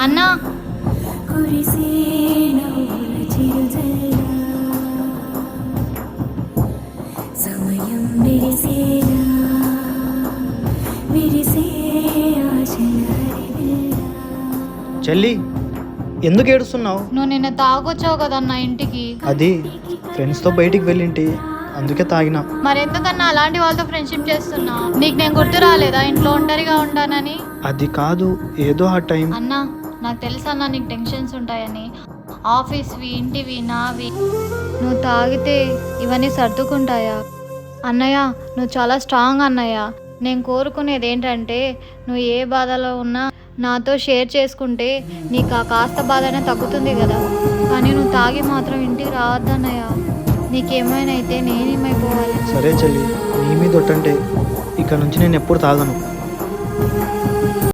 అన్నా చెల్లి, ఎందుకు ఏడుస్తున్నావు? నువ్వు నిన్న తాగొచ్చావు కదన్నా ఇంటికి. అది ఫ్రెండ్స్తో బయటికి వెళ్ళింటి, అందుకే తాగినా. మరెందుకన్నా అలాంటి వాళ్ళతో ఫ్రెండ్షిప్ చేస్తున్నా? నీకు నేను గుర్తు రాలేదా ఇంట్లో ఒంటరిగా ఉంటానని? అది కాదు, ఏదో ఆ టైం. అన్నా నాకు తెలుసు అన్నా నీకు టెన్షన్స్ ఉంటాయని. ఆఫీస్వి, ఇంటివి, నావి. నువ్వు తాగితే ఇవన్నీ సర్దుకుంటాయా? అన్నయ్య నువ్వు చాలా స్ట్రాంగ్ అన్నయ్య. నేను కోరుకునేది ఏంటంటే నువ్వు ఏ బాధలో ఉన్నా నాతో షేర్ చేసుకుంటే నీకు ఆ కాస్త బాధనే తగ్గుతుంది కదా. కానీ నువ్వు తాగి మాత్రం ఇంటికి రావద్దన్నయ్య. నీకేమైనా అయితే నేనేమైపోవాలి? సరే చెల్లి, నీ మీద ఒట్టంటే ఇక నుంచి నేను ఎప్పుడు తాగను.